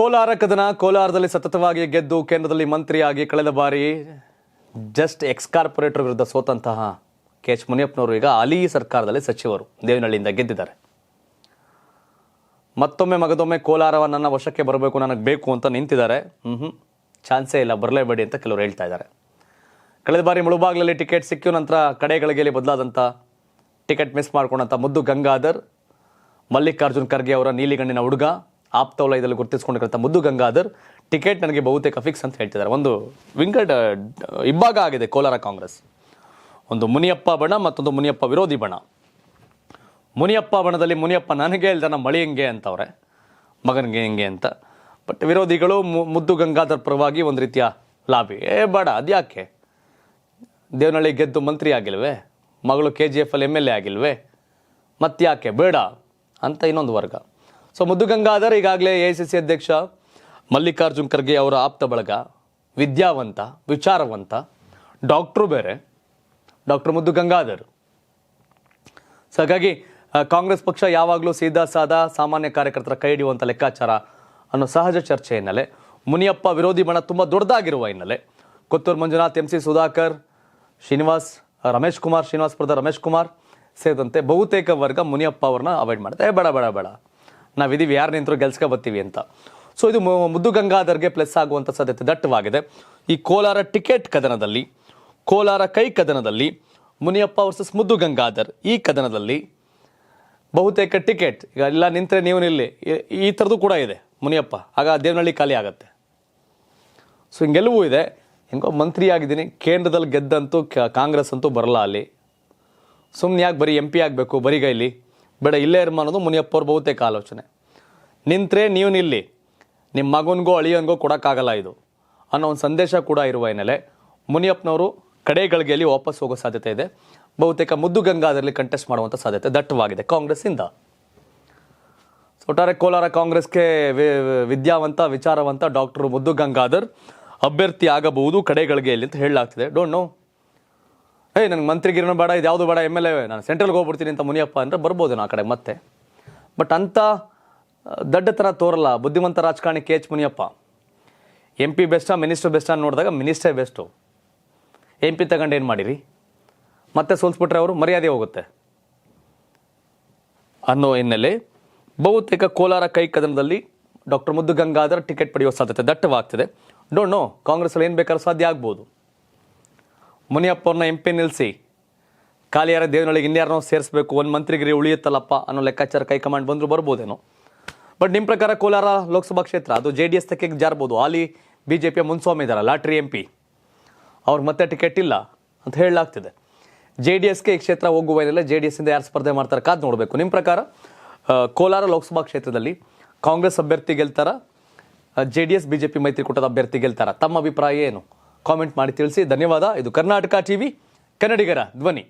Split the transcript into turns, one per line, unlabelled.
ಕೋಲಾರ ಕದನ ಕೋಲಾರದಲ್ಲಿ ಸತತವಾಗಿ ಗೆದ್ದು ಕೇಂದ್ರದಲ್ಲಿ ಮಂತ್ರಿಯಾಗಿ ಕಳೆದ ಬಾರಿ ಜಸ್ಟ್ ಎಕ್ಸ್ ಕಾರ್ಪೊರೇಟರ್ ವಿರುದ್ಧ ಸೋತಂತಹ ಕೆ.ಎಚ್. ಮುನಿಯಪ್ಪನವರು ಈಗ ಹಾಲಿ ಸರ್ಕಾರದಲ್ಲಿ ಸಚಿವರು ದೇವನಹಳ್ಳಿಯಿಂದ ಗೆದ್ದಿದ್ದಾರೆ. ಮತ್ತೊಮ್ಮೆ ಮಗದೊಮ್ಮೆ ಕೋಲಾರವನ್ನು ನನ್ನ ವಶಕ್ಕೆ ಬರಬೇಕು, ನನಗೆ ಬೇಕು ಅಂತ ನಿಂತಿದ್ದಾರೆ. ಚಾನ್ಸೇ ಇಲ್ಲ, ಬರಲೇಬೇಡಿ ಅಂತ ಕೆಲವರು ಹೇಳ್ತಾ ಇದ್ದಾರೆ. ಕಳೆದ ಬಾರಿ ಮುಳುಬಾಗ್ಲಲ್ಲಿ ಟಿಕೆಟ್ ಸಿಕ್ಕು ನಂತರ ಕಡೆಗಳಿಗೆ ಬದಲಾದಂಥ ಟಿಕೆಟ್ ಮಿಸ್ ಮಾಡ್ಕೊಂಡಂಥ ಮುದ್ದು ಗಂಗಾಧರ್, ಮಲ್ಲಿಕಾರ್ಜುನ್ ಖರ್ಗೆ ಅವರ ನೀಲಿಗಣ್ಣಿನ ಹುಡುಗ, ಆಪ್ತ ವಲಯದಲ್ಲಿ ಗುರುತಿಸಿಕೊಂಡಿರುವಂಥ ಮುದ್ದು ಗಂಗಾಧರ್ ಟಿಕೆಟ್ ನನಗೆ ಬಹುತೇಕ ಫಿಕ್ಸ್ ಅಂತ ಹೇಳ್ತಿದ್ದಾರೆ. ಒಂದು ವಿಂಗಡ್ ಇಬ್ಬಾಗ ಆಗಿದೆ ಕೋಲಾರ ಕಾಂಗ್ರೆಸ್. ಒಂದು ಮುನಿಯಪ್ಪ ಬಣ, ಮತ್ತೊಂದು ಮುನಿಯಪ್ಪ ವಿರೋಧಿ ಬಣ. ಮುನಿಯಪ್ಪ ಬಣದಲ್ಲಿ ಮುನಿಯಪ್ಪ ನನಗೆ ಇಲ್ದನ ಮಳಿ ಹೆಂಗೆ ಅಂತವ್ರೆ, ಮಗನಿಗೆ ಹೆಂಗೆ ಅಂತ. ಬಟ್ ವಿರೋಧಿಗಳು ಮುದ್ದು ಗಂಗಾಧರ್ ಪರವಾಗಿ ಒಂದು ರೀತಿಯ ಲಾಬಿ. ಬೇಡ, ಅದ್ಯಾಕೆ ದೇವನಹಳ್ಳಿ ಗೆದ್ದು ಮಂತ್ರಿ ಆಗಿಲ್ವೇ, ಮಗಳು KGF ಅಲ್ಲಿ MLA ಆಗಿಲ್ವೇ, ಮತ್ತ್ಯಾಕೆ ಬೇಡ ಅಂತ ಇನ್ನೊಂದು ವರ್ಗ. ಸೊ ಮುದ್ದು ಗಂಗಾಧರ್ ಈಗಾಗಲೇ AICC ಅಧ್ಯಕ್ಷ ಮಲ್ಲಿಕಾರ್ಜುನ್ ಖರ್ಗೆ ಅವರ ಆಪ್ತ ಬಳಗ, ವಿದ್ಯಾವಂತ, ವಿಚಾರವಂತ, ಡಾಕ್ಟ್ರು ಬೇರೆ, ಡಾಕ್ಟರ್ ಮುದ್ದು ಗಂಗಾಧರ್. ಸೊ ಹಾಗಾಗಿ ಕಾಂಗ್ರೆಸ್ ಪಕ್ಷ ಯಾವಾಗಲೂ ಸೀದಾ ಸಾದಾ ಸಾಮಾನ್ಯ ಕಾರ್ಯಕರ್ತರ ಕೈ ಹಿಡಿಯುವಂಥ ಲೆಕ್ಕಾಚಾರ ಅನ್ನೋ ಸಹಜ ಚರ್ಚೆ ಹಿನ್ನೆಲೆ, ಮುನಿಯಪ್ಪ ವಿರೋಧಿ ಬಣ ತುಂಬ ದೊಡ್ಡದಾಗಿರುವ ಹಿನ್ನೆಲೆ ಕೊತ್ತೂರು ಮಂಜುನಾಥ್, MC ಸುಧಾಕರ್, ಶ್ರೀನಿವಾಸ್, ಶ್ರೀನಿವಾಸಪುರದ ರಮೇಶ್ ಕುಮಾರ್ ಸೇರಿದಂತೆ ಬಹುತೇಕ ವರ್ಗ ಮುನಿಯಪ್ಪ ಅವ್ರನ್ನ ಅವಾಯ್ಡ್ ಮಾಡ್ತಾರೆ. ಬೇಡ ಬೇಡ ಬೇಡ, ನಾವಿದೀವಿ, ಯಾರು ನಿಂತರೂ ಗೆಲ್ಸ್ಕೊ ಬರ್ತೀವಿ ಅಂತ. ಸೊ ಇದು ಮುದ್ದು ಗಂಗಾಧರ್ಗೆ ಪ್ಲಸ್ ಆಗುವಂಥ ಸಾಧ್ಯತೆ ದಟ್ಟವಾಗಿದೆ. ಈ ಕೋಲಾರ ಟಿಕೆಟ್ ಕದನದಲ್ಲಿ, ಕೋಲಾರ ಕೈ ಕದನದಲ್ಲಿ ಮುನಿಯಪ್ಪ ವರ್ಸಸ್ ಮುದ್ದು ಗಂಗಾಧರ್, ಈ ಕದನದಲ್ಲಿ ಬಹುತೇಕ ಟಿಕೆಟ್ ಈಗ ಇಲ್ಲ ನಿಂತರೆ ನೀವು ನಿಲ್ಲಿ, ಈ ಥರದ್ದು ಕೂಡ ಇದೆ ಮುನಿಯಪ್ಪ. ಆಗ ದೇವನಹಳ್ಳಿ ಖಾಲಿ ಆಗುತ್ತೆ. ಸೊ ಹಿಂಗೆಲ್ಲವೂ ಇದೆ. ಹೆಂಗೋ ಮಂತ್ರಿ ಆಗಿದ್ದೀನಿ, ಕೇಂದ್ರದಲ್ಲಿ ಗೆದ್ದಂತೂ ಕಾಂಗ್ರೆಸ್ ಅಂತೂ ಬರಲ್ಲ ಅಲ್ಲಿ. ಸುಮ್ಮನೆ ಯಾಕೆ ಬರೀ MP ಆಗಬೇಕು ಬರಿಗೈಲಿ, ಬೇಡ ಇಲ್ಲೇ ಇರ್ಮ ಅನ್ನೋದು ಮುನಿಯಪ್ಪ ಅವ್ರ ಬಹುತೇಕ ಆಲೋಚನೆ. ನಿಂತರೆ ನೀವು ನಿಲ್ಲಿ, ನಿಮ್ಮ ಮಗನಿಗೋ ಅಳಿಯನಿಗೋ ಕೊಡೋಕ್ಕಾಗಲ್ಲ ಇದು ಅನ್ನೋ ಒಂದು ಸಂದೇಶ ಕೂಡ ಇರುವ ಹಿನ್ನೆಲೆ ಮುನಿಯಪ್ಪನವರು ಕಡೆಗಳಿಗೆಯಲ್ಲಿ ವಾಪಸ್ ಹೋಗೋ ಸಾಧ್ಯತೆ ಇದೆ. ಬಹುತೇಕ ಮುದ್ದು ಗಂಗಾಧರ್ಲಿ ಕಂಟೆಸ್ಟ್ ಮಾಡುವಂಥ ಸಾಧ್ಯತೆ ದಟ್ಟವಾಗಿದೆ ಕಾಂಗ್ರೆಸ್ಸಿಂದ. ಒಟ್ಟಾರೆ ಕೋಲಾರ ಕಾಂಗ್ರೆಸ್ಗೆ ವಿದ್ಯಾವಂತ, ವಿಚಾರವಂತ ಡಾಕ್ಟರ್ ಮುದ್ದು ಗಂಗಾಧರ್ ಅಭ್ಯರ್ಥಿ ಆಗಬಹುದು ಕಡೆಗಳಿಗೆಯಲ್ಲಿ ಅಂತ ಹೇಳಲಾಗ್ತಿದೆ. ಡೋಂಟ್ ನೋ, ನನಗೆ ಮಂತ್ರಿಗಿರಿನೂ ಬೇಡ, ಇದು ಯಾವುದು ಬೇಡ, MLA ನಾನು ಸೆಂಟ್ರಲ್ಗೆ ಹೋಗ್ಬಿಡ್ತೀನಿ ಅಂತ ಮುನಿಯಪ್ಪ ಅಂದರೆ ಬರ್ಬೋದೇನೋ ಆ ಕಡೆ ಮತ್ತೆ. ಬಟ್ ಅಂಥ ದಡ್ಡತನ ತೋರಲ್ಲ ಬುದ್ಧಿವಂತ ರಾಜಕಾರಣಿ K.H. ಮುನಿಯಪ್ಪ. MP ಬೆಸ್ಟಾ, ಮಿನಿಸ್ಟರ್ ಬೆಸ್ಟಾ ನೋಡಿದಾಗ ಮಿನಿಸ್ಟರೇ ಬೆಸ್ಟು. MP ತಗೊಂಡು ಏನು ಮಾಡಿರಿ, ಮತ್ತೆ ಸೋಲ್ಸ್ಬಿಟ್ರೆ ಅವರು ಮರ್ಯಾದೆ ಹೋಗುತ್ತೆ ಅನ್ನೋ ಹಿನ್ನೆಲೆ ಬಹುತೇಕ ಕೋಲಾರ ಕೈ ಕದನದಲ್ಲಿ ಡಾಕ್ಟರ್ ಮುದ್ದು ಗಂಗಾಧರ್ ಟಿಕೆಟ್ ಪಡೆಯುವ ಸಾಧ್ಯತೆ ದಟ್ಟವಾಗ್ತಿದೆ. ಡೋಂಟ್ ನೋ, ಕಾಂಗ್ರೆಸ್ಸಲ್ಲಿ ಏನು ಬೇಕಾದ್ರೂ ಸಾಧ್ಯ ಆಗ್ಬೋದು. ಮುನಿಯಪ್ಪ ಅವ್ರನ್ನ MP ನಿಲ್ಲಿಸಿ ಖಾಲಿಯಾರ ದೇವನಹಳ್ಳಿಗೆ ಇನ್ಯಾರನೋ ಸೇರಿಸಬೇಕು, ಒಂದು ಮಂತ್ರಿಗಿರಿ ಉಳಿಯುತ್ತಲ್ಲಪ್ಪ ಅನ್ನೋ ಲೆಕ್ಕಾಚಾರ ಕೈಕಮಾಂಡ್ ಬಂದರೂ ಬರ್ಬೋದೇನೋ. ಬಟ್ ನಿಮ್ಮ ಪ್ರಕಾರ ಕೋಲಾರ ಲೋಕಸಭಾ ಕ್ಷೇತ್ರ ಅದು JDS ತಕ್ಕೆ ಜಾರ್ಬೋದು. ಹಾಲಿ BJPಯ ಮುನ್ಸ್ವಾಮಿ ಇದ್ದಾರ, ಲಾಟ್ರಿ MP, ಅವ್ರಿಗೆ ಮತ್ತೆ ಟಿಕೆಟ್ ಇಲ್ಲ ಅಂತ ಹೇಳಲಾಗ್ತಿದೆ. JDSಗೆ ಈ ಕ್ಷೇತ್ರ ಹೋಗುವ ಏನಿಲ್ಲ, JDSಯಿಂದ ಯಾರು ಸ್ಪರ್ಧೆ ಮಾಡ್ತಾರೆ ಕಾದು ನೋಡಬೇಕು. ನಿಮ್ಮ ಪ್ರಕಾರ ಕೋಲಾರ ಲೋಕಸಭಾ ಕ್ಷೇತ್ರದಲ್ಲಿ ಕಾಂಗ್ರೆಸ್ ಅಭ್ಯರ್ಥಿ ಗೆಲ್ತಾರ, JDS BJP ಮೈತ್ರಿಕೂಟದ ಅಭ್ಯರ್ಥಿ ಗೆಲ್ತಾರ? ತಮ್ಮ ಅಭಿಪ್ರಾಯ ಏನು? ಕಾಮೆಂಟ್ ಮಾಡಿ ತಿಳಿಸಿ. ಧನ್ಯವಾದ. ಇದು ಕರ್ನಾಟಕ TV, ಕನ್ನಡಿಗರ ಧ್ವನಿ.